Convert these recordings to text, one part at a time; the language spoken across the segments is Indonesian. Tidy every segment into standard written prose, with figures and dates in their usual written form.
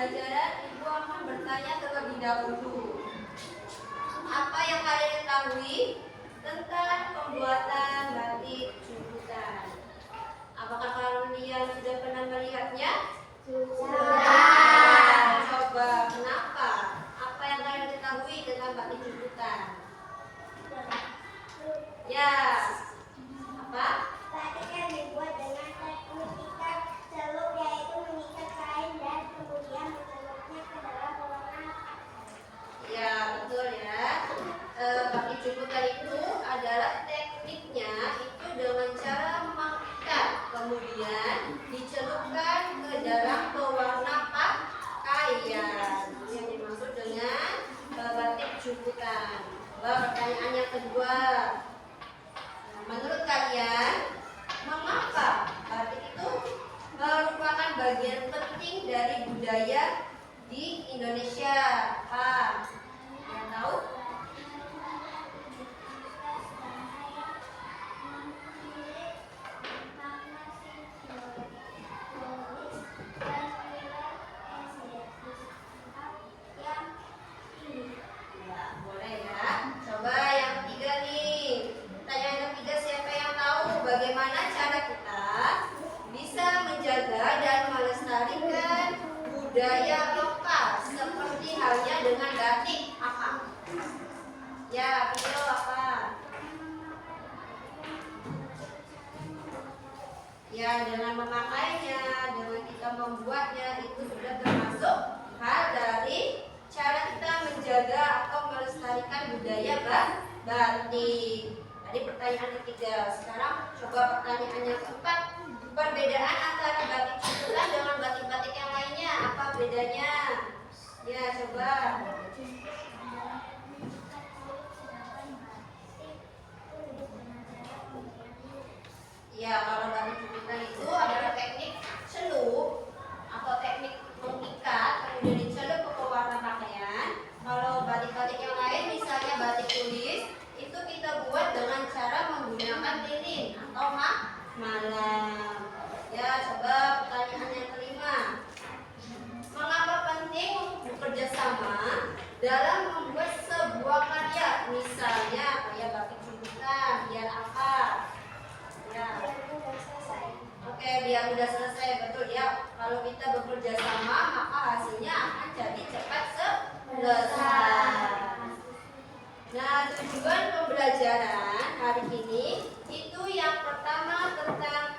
pembelajaran, Ibu akan bertanya terlebih dahulu. Apa yang kalian ketahui tentang pembuatan batik Cuputan? Apakah kalian sudah pernah melihatnya? Sudah. Coba, kenapa? Apa yang kalian ketahui tentang batik Cuputan? Ya. Apa? Batik yang dibuat dengan teknik ikat celup, yaitu mengikat kain dan kemudian mencelupnya ke dalam pewarna. Ya, betul ya. Batik Cuputan itu adalah tekniknya itu dengan cara mengikat, kemudian dicelupkan ke dalam pewarna pakaian. Ini yang dimaksud dengan batik Cuputan. Pertanyaan yang kedua. Menurut kalian, mengapa batik itu merupakan bagian penting dari budaya di Indonesia? Apa? Yang tahu? Ya, boleh ya. Coba yang ketiga nih. Pertanyaan ketiga, siapa yang tahu bagaimana cara kita bisa menjaga dan melestarikan budaya lokal seperti halnya dengan batik? Apa? Ya, video apa? Ya, dengan memakainya, dengan kita membuatnya, itu sudah termasuk hal dari cara kita menjaga atau melestarikan budaya batik. Tadi pertanyaan ketiga. Sekarang coba pertanyaan yang keempat. Perbedaan antara batik Cuputan dengan batik-batik yang lainnya, apa bedanya? Ya, coba. Ya, kalau batik Cuputan itu adalah teknik celup atau teknik mengikat, kemudian dicelup ke pewarna pakaian. Kalau batik-batik yang lain, misalnya batik tulis, itu kita buat dengan cara menggunakan lilin atau malam. Ya, coba pertanyaan yang kelima. Mengapa penting untuk bekerja sama dalam membuat sebuah karya? Misalnya kayak batik Cuputan, biar apa? Ya. Oke, biar mudah selesai, betul ya. Kalau kita bekerja sama, maka hasilnya akan jadi cepat selesai. Nah, tujuan pembelajaran hari ini itu yang pertama tentang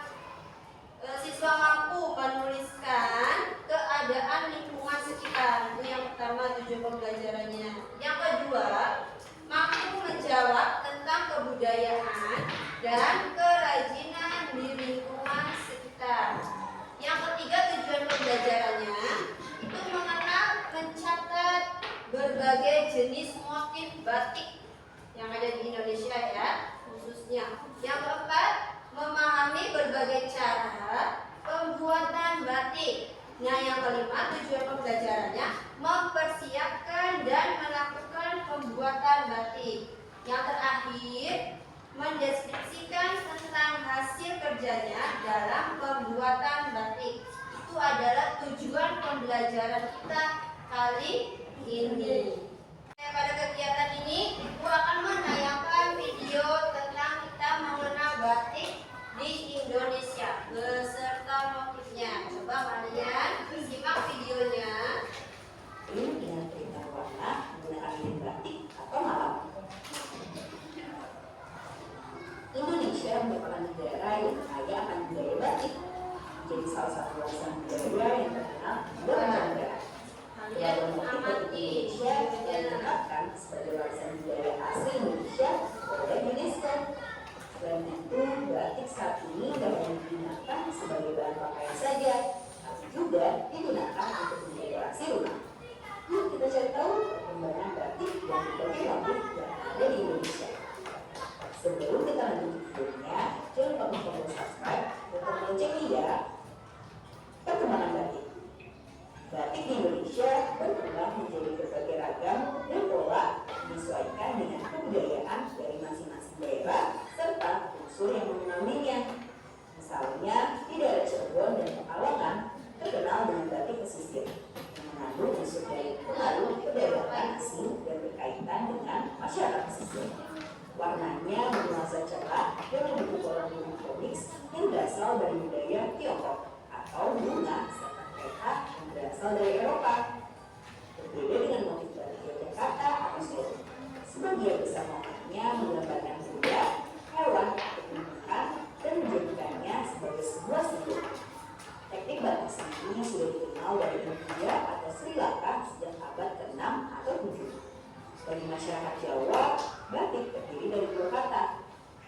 siswa mampu menuliskan keadaan lingkungan sekitar. Itu yang pertama tujuan pembelajarannya. Yang kedua, mampu menjawab tentang kebudayaan dan kerajinan di lingkungan sekitar. Yang ketiga, tujuan pembelajarannya itu mengenal, mencatat berbagai jenis motif batik yang ada di Indonesia ya, khususnya. Yang keempat, memahami berbagai cara pembuatan batik. Nah, yang kelima, tujuan pembelajarannya mempersiapkan dan melakukan pembuatan batik. Yang terakhir, mendeskripsikan tentang hasil kerjanya dalam pembuatan batik. Itu adalah tujuan pembelajaran kita kali ini. Pada kegiatan ini, Ibu akan menayangkan video tentang kita mengenal batik di Indonesia beserta motifnya. Coba kalian simak videonya. Ini dengan cerita warna menggunakan lilin batik atau malam. Indonesia merupakan negara yang kaya akan budaya batik, menjadi salah satu warisan budaya yang terkenal di luar negara. Beragam motif batik Indonesia ditetapkan sebagai warisan budaya asli Indonesia oleh UNESCO. Selain itu, batik saat ini tidak hanya digunakan sebagai bahan pakaian saja, tapi juga digunakan untuk mendekorasi rumah. Yuk kita cari tahu perkembangan batik dan berbagai motif yang ada di Indonesia. Sebelum kita lanjut videonya, jangan lupa untuk subscribe dan loncengnya ya. Perkembangan batik. Batik di Indonesia berkembang menjadi berbagai ragam dan pola menyesuaikan dengan kebudayaan dari masing-masing daerah serta unsur yang mengenalinya. Misalnya, di daerah Cirebon dan Pekalongan terkenal dengan batik pesisir yang asing dan berkaitan dengan masyarakat pesisir. Warnanya bernuansa cerah dan membentuk pola komiks yang berasal dari budaya Tiongkok atau bunga serta kereta yang berasal dari Eropa. Berbeda dengan motif batik Yogyakarta atau Solo. Sebagian besar motifnya menggambarkan benda, hewan, kehidupan, dan menjadikannya sebagai sebuah simbol. Teknik batik sendiri sudah dikenal dari India atau Sri Lanka sejak abad ke-6 atau 7. Bagi masyarakat Jawa, batik terdiri dari dua kata,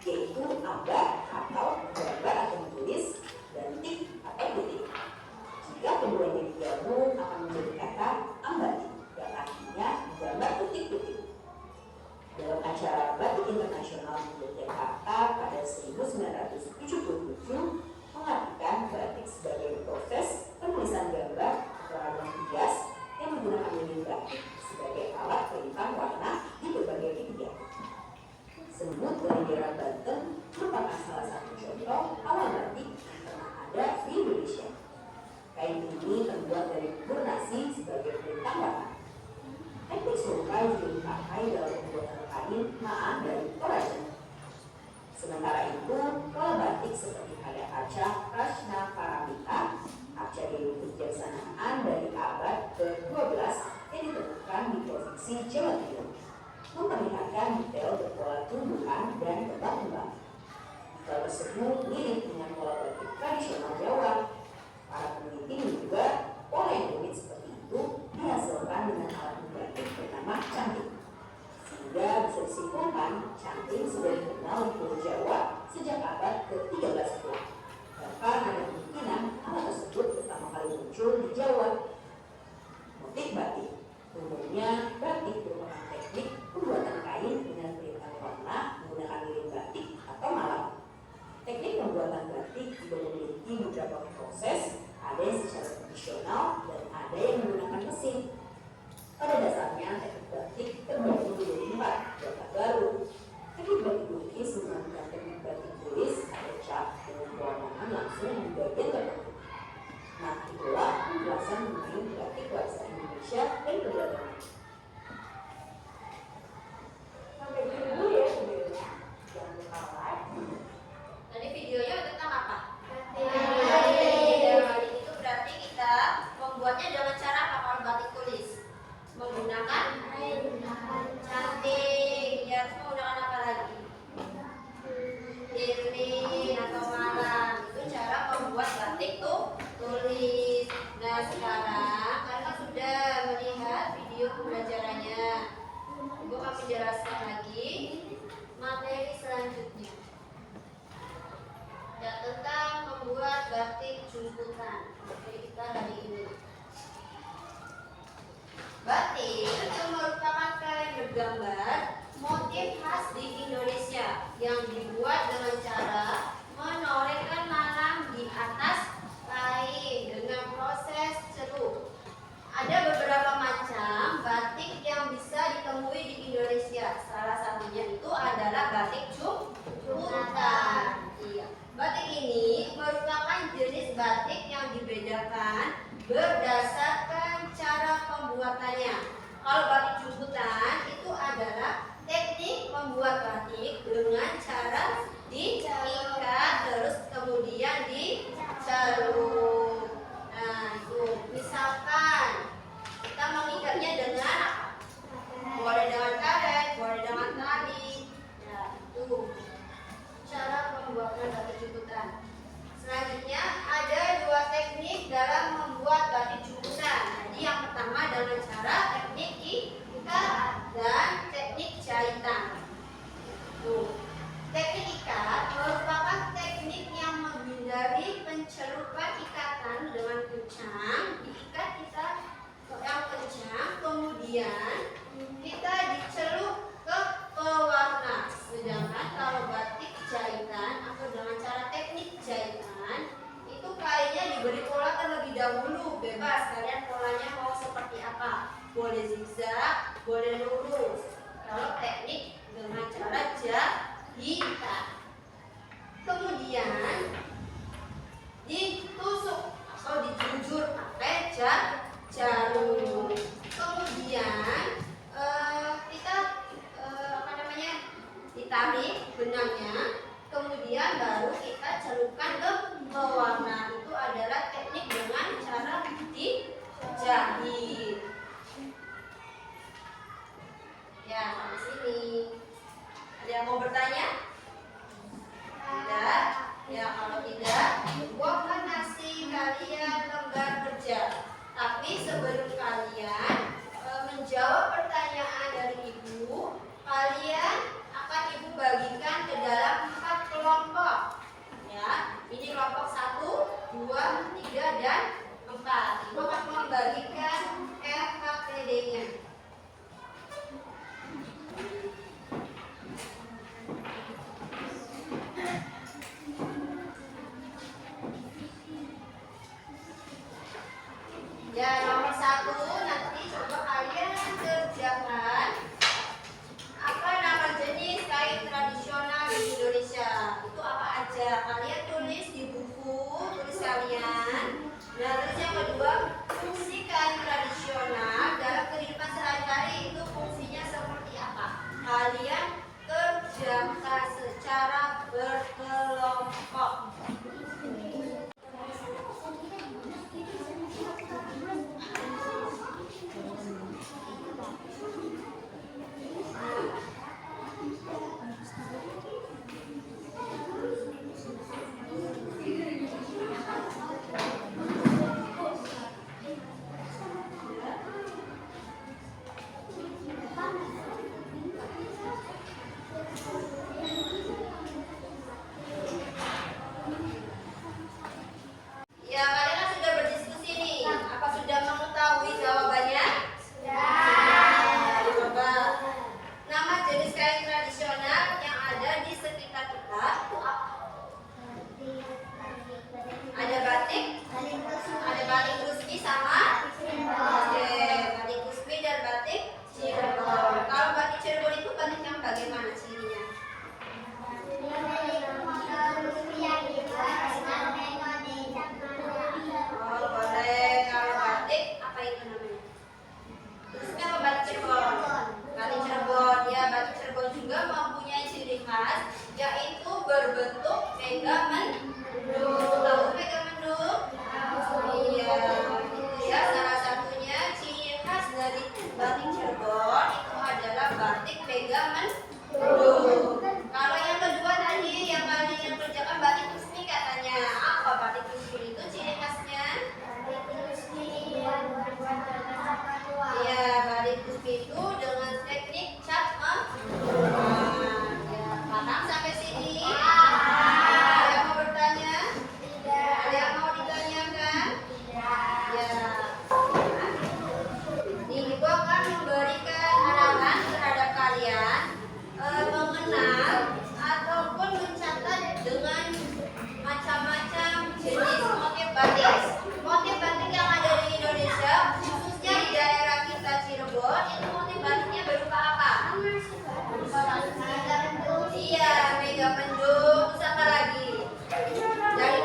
yaitu ambar atau gambar atau menulis, dan tik atau titik. Jika keduanya digabung akan menjadi kata ambati, yang artinya gambar titik-titik. Dalam acara Batik Internasional di Yogyakarta pada 1977 mengartikan batik sebagai proses penulisan gambar atau ragam hias yang menggunakan lilin batik sebagai alat pelipang warna di berbagai media. Semut dari daerah Banten merupakan salah satu contoh awal batik yang pernah ada di Indonesia. Kain ini terbuat dari bubur nasi sebagai pelipang warna. Teknik serupa juga dipakai dalam pembuatan kain maan dari Toraja. Sementara itu, pola batik seperti karya kaca Krishna Paramita, kaca Dewi Kebijaksanaan dari abad ke-12 yang ditemukan di Provinsi Jawa Timur, memperlihatkan detail berpola tumbuhan dan kembang-kembang. Detail tersebut mirip dengan pola batik tradisional Jawa. Para peneliti menduga pola yang rumit seperti itu dihasilkan dengan alat batik bernama canting. Sehingga bisa disimpulkan canting sudah dikenal di Pulau Jawa sejak abad ke-13 pula. Bahkan ada kemungkinan alat tersebut pertama kali muncul di Jawa. Motif batik. Umumnya batik merupakan teknik pembuatan kain dengan pelipang warna menggunakan lilin batik atau malam. Teknik pembuatan batik juga memiliki beberapa proses, ada yang secara tradisional dan ada yang menggunakan mesin. Pada dasarnya teknik batik terbagi menjadi 4 dapat baru. Teknik batik lukis menggunakan teknik batik tulis atau cap dengan pewarnaan langsung di bagian tertentu. Nah, itulah penjelasan mengenai batik bahasa Indonesia dan perdagangan. Sampai dulu ya videonya. Jangan lupa like. Tadi videonya tentang apa? Batik. Batik itu berarti kita membuatnya dengan cara apa kalau batik tulis? Menggunakan cantik. Ya, harus menggunakan apa lagi? Lilin atau malam. Itu cara membuat batik tuh tulis. Nah, sekarang karena sudah melihat video pembelajarannya, Ibu akan menjelaskan lagi materi selanjutnya. Ya, tentang membuat batik jumputan. Materi kita hari ini. Batik itu merupakan kain bergambar motif khas di Indonesia yang dibuat dengan cara menorehkan malam di atas kain dengan proses celup. Ada beberapa macam batik yang bisa ditemui di Indonesia. Salah satunya itu adalah batik jumputan. Iya. Batik ini merupakan jenis batik yang dibedakan berdasarkan cara pembuatannya. Kalau batik jumputan itu adalah teknik membuat batik dengan cara diikat terus kemudian dicelup. Nah, itu misalkan kita mengikatnya dengan apa? Boleh dengan karet, boleh dengan tali. Ya, itu cara pembuatan batik jumputan. Selanjutnya ada 2 teknik dalam membuat batik jumputan. Jadi yang pertama dengan cara teknik ikat dan teknik jahitan. Teknik ikat merupakan teknik yang menghindari pencelupan ikatan dengan kencang. Diikat kita yang kencang, kemudian kita dicelup ke pewarna. Sedangkan kalau batik jahitan atau dengan cara teknik jahitan itu kainnya diberi pola terlebih dahulu, bebas kalian polanya mau seperti apa, boleh zigzag, boleh lurus. Kalau teknik dengan cara jahitan, kemudian ditusuk atau dijujur pakai jarum. Kemudian FHPD-nya. Ya, nomor 1 nanti coba kalian kerjakan apa nama jenis kain tradisional di Indonesia. Itu apa aja? Kalian tulis di buku tulis kalian. Nah, terus yang kedua, fungsi kain tradisional dalam kehidupan sehari-hari itu fungsinya seperti apa? Kalian kerjakan secara berkelompok. Ya, kalian kan sudah berdiskusi nih. Apa sudah mengetahui jawabannya? Sudah. Coba. Nama jenis kain tradisional yang ada di sekitar kita itu apa? Ada batik, ada batik Rusmi sama Oke, batik Rusmi dan batik Cirebon. Kalau batik Cirebon itu batik yang bagaimana cirinya? Oh, boleh. Kalau batik apa itu namanya? Rusmi apa batik Cirebon? Batik Cirebon. Ya, batik Cirebon juga mempunyai ciri khas yaitu berbentuk megamendung. Tahu megamendung? Iya, itu ya salah satunya ciri khas dari batik Cirebon itu adalah batik megamendung. Kalau yang kedua tadi yang kalian kerjakan batik Rusmi katanya apa batik Rusmi itu ciri khasnya? Iya, batik Rusmi itu dengan teknik cat ya, paham sampai sini? Ada yang mau bertanya? Ada yang mau ditanyakan? Ya. Nih, ibu akan memberikan arahan terhadap kalian mengenal ataupun mencatat dengan macam-macam jenis motif batik. Motif batik yang ada di Indonesia, khususnya di daerah kita Cirebon, itu motif batiknya berupa apa? Iya, megamendung. Terus apa lagi? Dari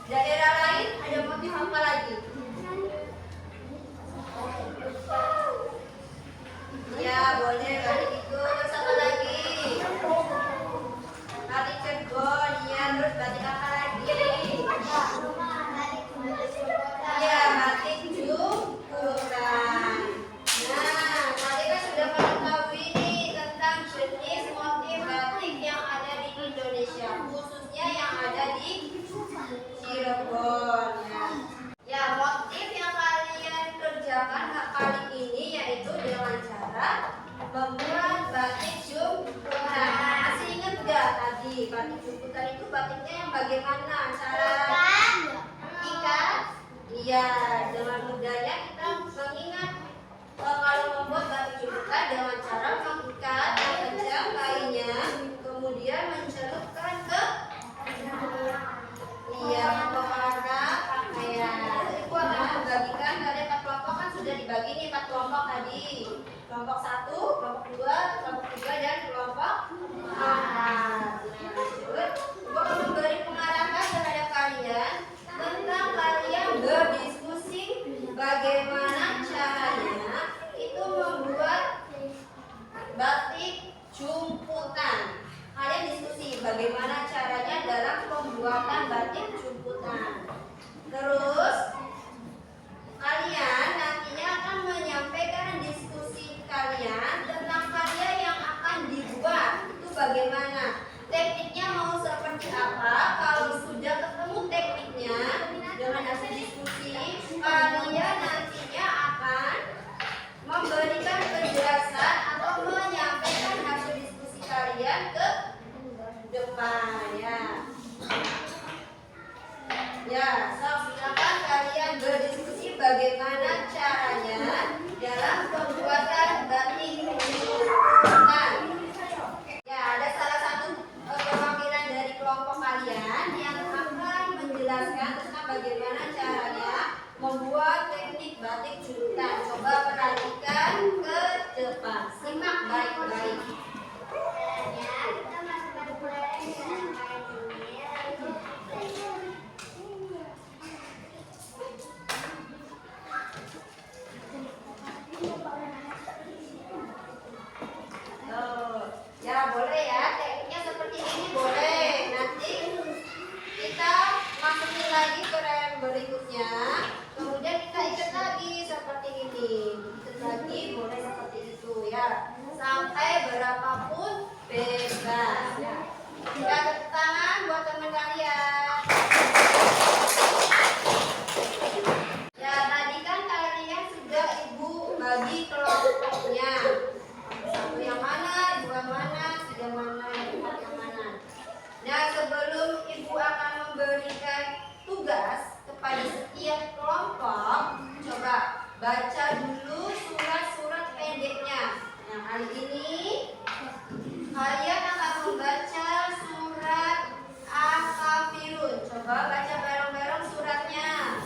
daerah lain ada motif apa lagi? Ya, boleh batik itu. Terus apa lagi? Batik Cirebon, ya. Terus batik apa lagi? Ya, batik Jumputan. Nah, tadi kan sudah mengetahui nih tentang jenis motif batik yang ada di Indonesia, khususnya yang ada di Cirebon. Ya, motif yang kalian kerjakan kali ini yaitu dengan cara membuat batik jumputan. Masih ingat nggak tadi batik jumputan itu batiknya yang bagaimana cara ikat? Iya, dengan mudahnya kita mengingat kalau membuat batik jumputan dengan cara mengikat panjang kainnya, kemudian mencelupkan ke warna pakaian. Jadi gua akan membagikan dari 4 kelompok kan sudah dibagi nih 4 kelompok tadi. Kelompok 1, kelompok 2, kelompok 3 dan kelompok 4. Gua akan memberi pengarahan terhadap kalian tentang kalian berdiskusi bagaimana caranya itu membuat batik jumputan. Kalian diskusi bagaimana caranya dalam pembuatan batik jumputan. Terus kalian nantinya akan menyampaikan diskusi kalian tentang karya yang akan dibuat. Itu bagaimana bagaimana caranya dalam pembuatan batik julukan. Ya, ada salah satu perwakilan dari kelompok kalian yang akan menjelaskan tentang bagaimana caranya membuat teknik batik julukan. Coba perhatikan ke depan, simak baik-baik. Caranya kita masukkan gula ke dalam kain ini, lalu Ya boleh ya, tekniknya seperti ini boleh. Nanti kita masukin lagi ke rem berikutnya, kemudian kita ikat lagi seperti ini. Ikat lagi boleh seperti itu ya, sampai berapapun bebas. Kita tepuk tangan buat teman kalian. Ya, tadi kan kalian sudah ibu bagi kelompoknya. Satu yang mana, dua mana, tiga mana, empat yang mana. Nah, sebelum ibu akan memberikan tugas kepada setiap kelompok, coba baca dulu surat-surat pendeknya. Nah, kali ini kalian akan membaca surat Al-Kafirun. Coba baca bareng-bareng suratnya.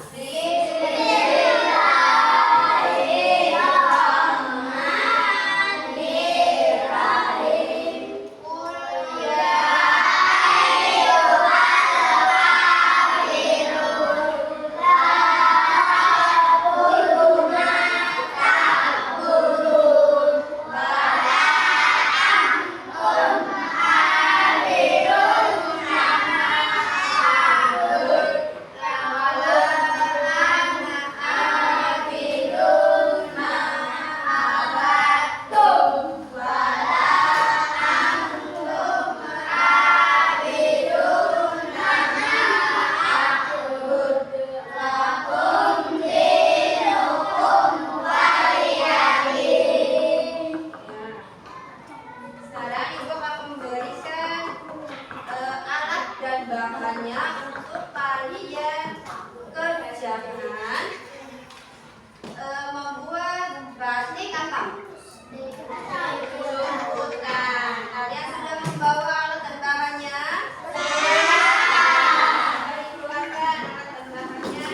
Sekarang ibu akan memberikan alat dan bahannya untuk kalian kerjakan membuat batik apa? Jumputan. Kalian sudah membawa alat dan bahannya? Mari keluarkan alat dan bahannya.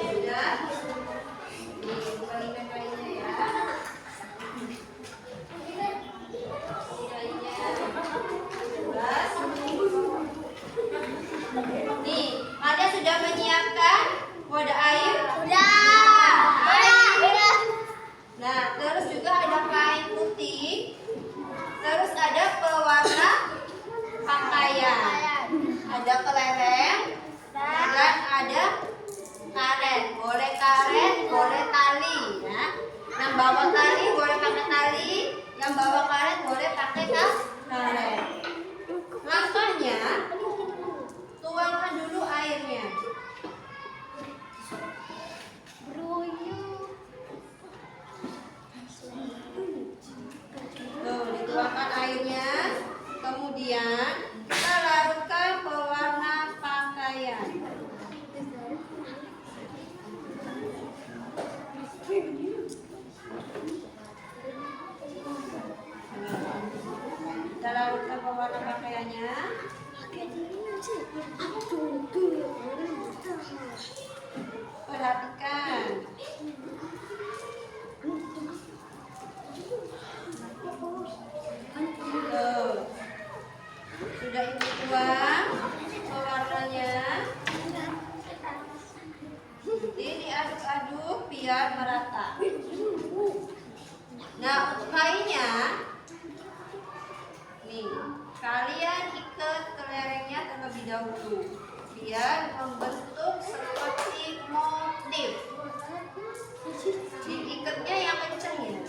Sudah? Nih, buka lipat kainnya ya. Nih, kalian sudah menyiapkan wadah air? Nah, terus juga ada kain putih. Terus ada pewarna pakaian. Ada kelereng dan ada karet. Boleh karet, boleh tali ya. Yang bawa tali boleh pakai tali, yang bawa karet boleh pakai karet. Langkahnya, tuangkan dulu airnya. Tuh, dituangkan airnya. Kemudian kita larutkan pewarna pakaian. Kita larutkan pewarna pakaiannya. Perhatikan. Tuh. Sudah ibu tuang pewarnanya. Jadi diaduk-aduk biar merata. Nah, untuk kainnya, nih, kalian ikat kelerengnya terlebih dahulu biar membentuk seperti motif. Diikatnya yang kencang ya.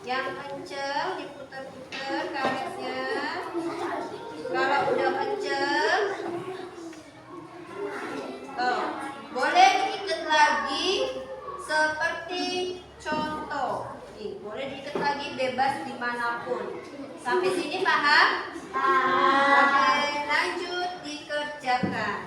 Yang kencang diputar-putar karetnya. Kalau udah kencang, boleh diikat lagi seperti contoh. Nih, boleh diikat lagi bebas dimanapun. Sampai sini paham? Oke, lanjut dikerjakan.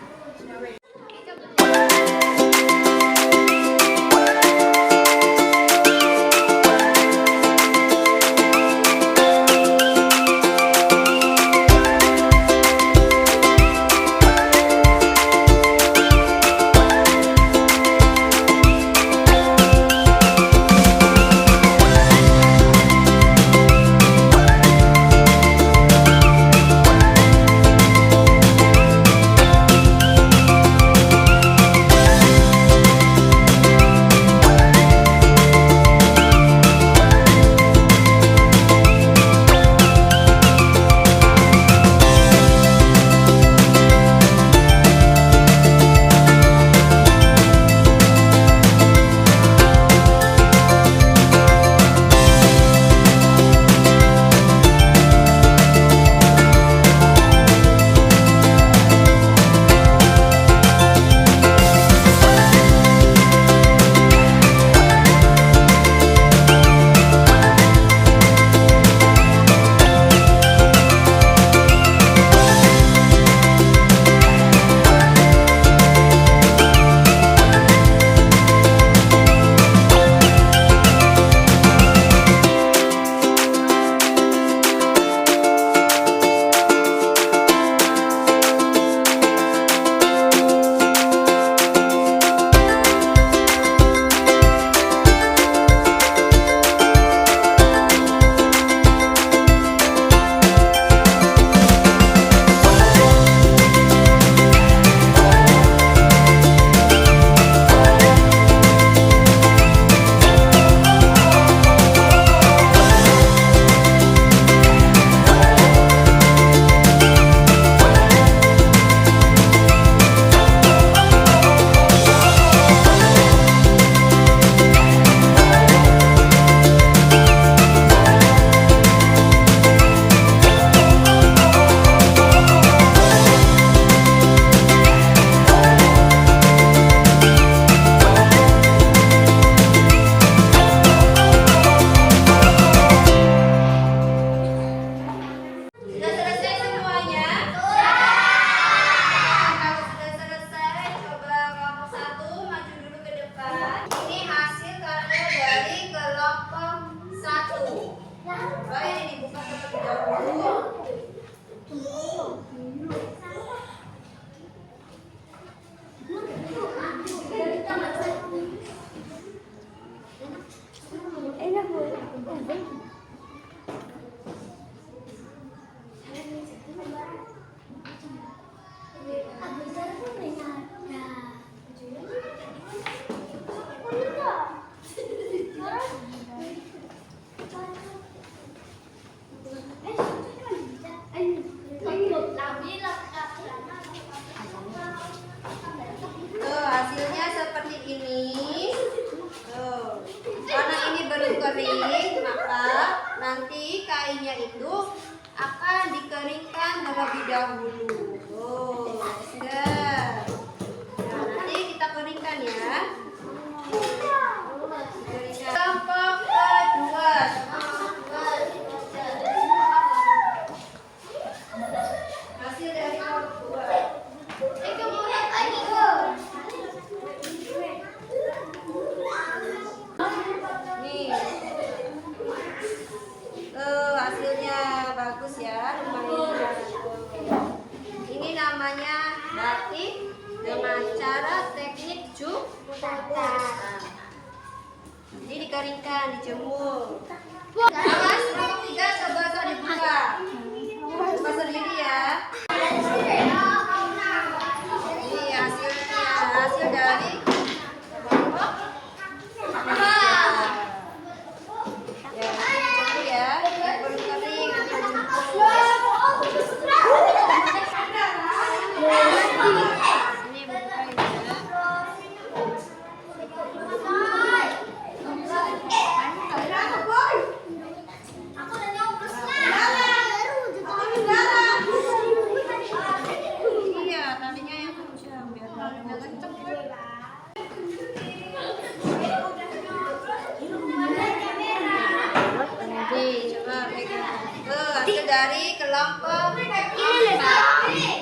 Hasilnya seperti ini. Karena ini belum kering, maka nanti kainnya itu akan dikeringkan terlebih dahulu. Sudah. Nah, nanti kita keringkan ya. Kelompok kedua. Hasil dari kelompok kedua. Nih, hasilnya bagus ya, lumayan. Ini namanya batik dengan cara teknik juk. Jadi dikeringkan, dijemur. Awas, kelompok 3 coba dibuka. Buka sendiri ya. Ini hasilnya, hasil dari kelompok 2. Ya, dijemur ya. Yang belum kering nanti dijemur. Ini bukain ya. dari kelompok 4.